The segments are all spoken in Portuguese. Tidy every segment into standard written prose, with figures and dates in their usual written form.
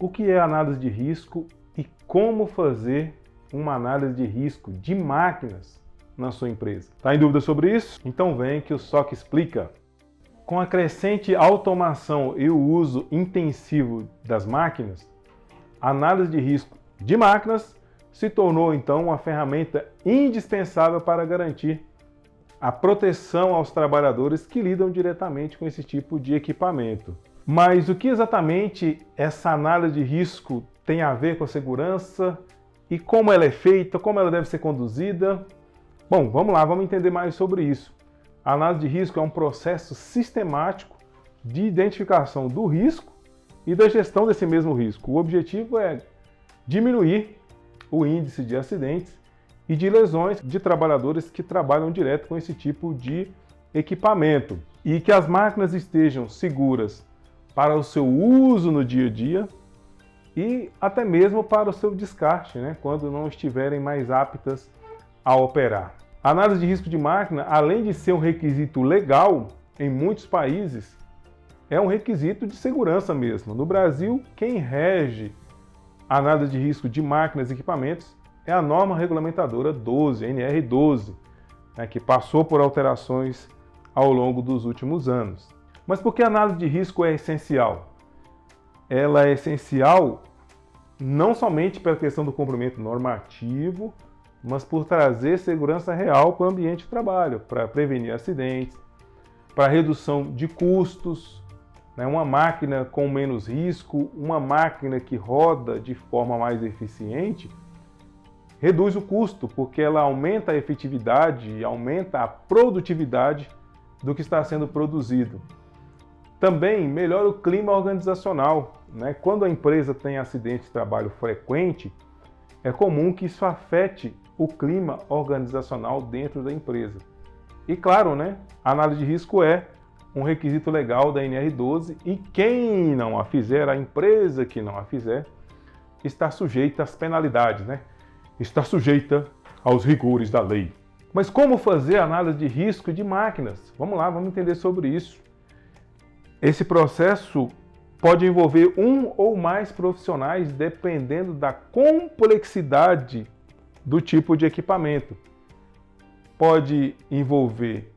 o que é análise de risco e como fazer uma análise de risco de máquinas na sua empresa. Está em dúvida sobre isso? Então vem que o SOC explica. Com a crescente automação e o uso intensivo das máquinas, a análise de risco de máquinas se tornou então uma ferramenta indispensável para garantir a proteção aos trabalhadores que lidam diretamente com esse tipo de equipamento. Mas o que exatamente essa análise de risco tem a ver com a segurança e como ela é feita, como ela deve ser conduzida? Bom, vamos lá, vamos entender mais sobre isso. A análise de risco é um processo sistemático de identificação do risco e da gestão desse mesmo risco. O objetivo é diminuir o índice de acidentes e de lesões de trabalhadores que trabalham direto com esse tipo de equipamento e que as máquinas estejam seguras para o seu uso no dia a dia e até mesmo para o seu descarte, quando não estiverem mais aptas a operar. A análise de risco de máquina, além de ser um requisito legal em muitos países, é um requisito de segurança mesmo. No Brasil, quem rege a análise de risco de máquinas e equipamentos é a norma regulamentadora 12, a NR12, que passou por alterações ao longo dos últimos anos. Mas por que a análise de risco é essencial? Ela é essencial não somente pela questão do cumprimento normativo, mas por trazer segurança real para o ambiente de trabalho, para prevenir acidentes, para redução de custos, uma máquina com menos risco, uma máquina que roda de forma mais eficiente, reduz o custo, porque ela aumenta a efetividade e aumenta a produtividade do que está sendo produzido. Também melhora o clima organizacional. Quando a empresa tem acidente de trabalho frequente, é comum que isso afete o clima organizacional dentro da empresa. E claro, a análise de risco é um requisito legal da NR12 e quem não a fizer, a empresa que não a fizer, está sujeita às penalidades, está sujeita aos rigores da lei. Mas como fazer análise de risco de máquinas? Vamos lá, vamos entender sobre isso. Esse processo pode envolver um ou mais profissionais dependendo da complexidade do tipo de equipamento. Pode envolver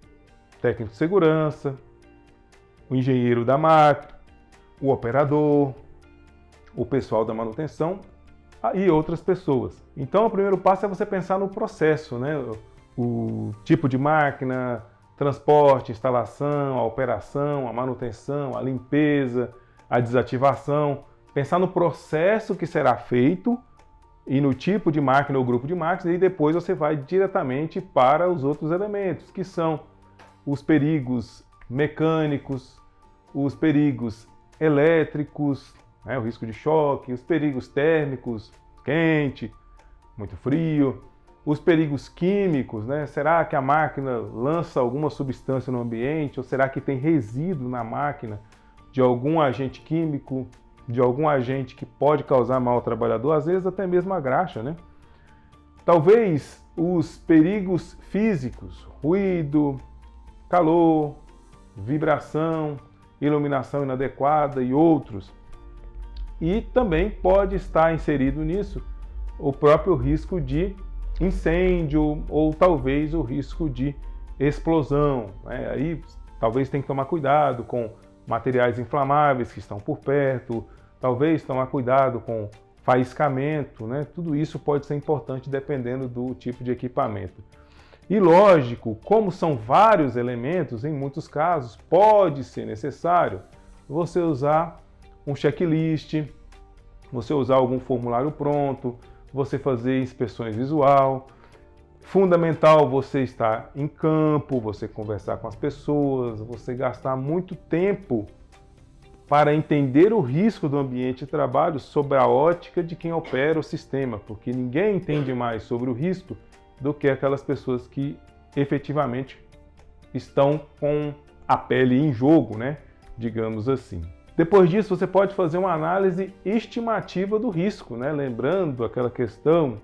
técnico de segurança, o engenheiro da máquina, o operador, o pessoal da manutenção e outras pessoas. Então, o primeiro passo é você pensar no processo, o tipo de máquina, transporte, instalação, a operação, a manutenção, a limpeza, a desativação. Pensar no processo que será feito e no tipo de máquina ou grupo de máquinas, e depois você vai diretamente para os outros elementos, que são os perigos mecânicos, os perigos elétricos, o risco de choque, os perigos térmicos, quente, muito frio, os perigos químicos, será que a máquina lança alguma substância no ambiente, ou será que tem resíduo na máquina de algum agente químico, de algum agente que pode causar mal ao trabalhador, às vezes até mesmo a graxa, Talvez os perigos físicos, ruído, calor, vibração, iluminação inadequada e outros. E também pode estar inserido nisso o próprio risco de incêndio ou talvez o risco de explosão. Aí talvez tenha que tomar cuidado com materiais inflamáveis que estão por perto, talvez tomar cuidado com faiscamento, Tudo isso pode ser importante dependendo do tipo de equipamento. E lógico, como são vários elementos, em muitos casos pode ser necessário você usar um checklist, você usar algum formulário pronto, você fazer inspeções visual. Fundamental você estar em campo, você conversar com as pessoas, você gastar muito tempo para entender o risco do ambiente de trabalho sob a ótica de quem opera o sistema, porque ninguém entende mais sobre o risco do que aquelas pessoas que efetivamente estão com a pele em jogo, digamos assim. Depois disso, você pode fazer uma análise estimativa do risco, lembrando aquela questão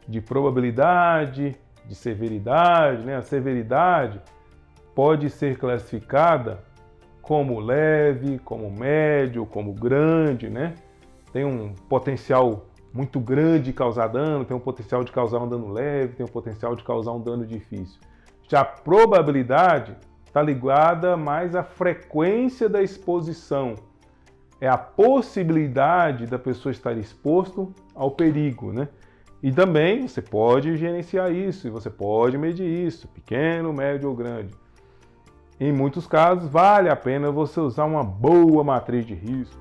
de probabilidade, de severidade. A severidade pode ser classificada como leve, como médio, como grande, tem um potencial muito grande de causar dano, tem um potencial de causar um dano leve, tem um potencial de causar um dano difícil. Já a probabilidade está ligada mais à frequência da exposição. É a possibilidade da pessoa estar exposto ao perigo, né? E também você pode gerenciar isso, e você pode medir isso, pequeno, médio ou grande. Em muitos casos, vale a pena você usar uma boa matriz de risco.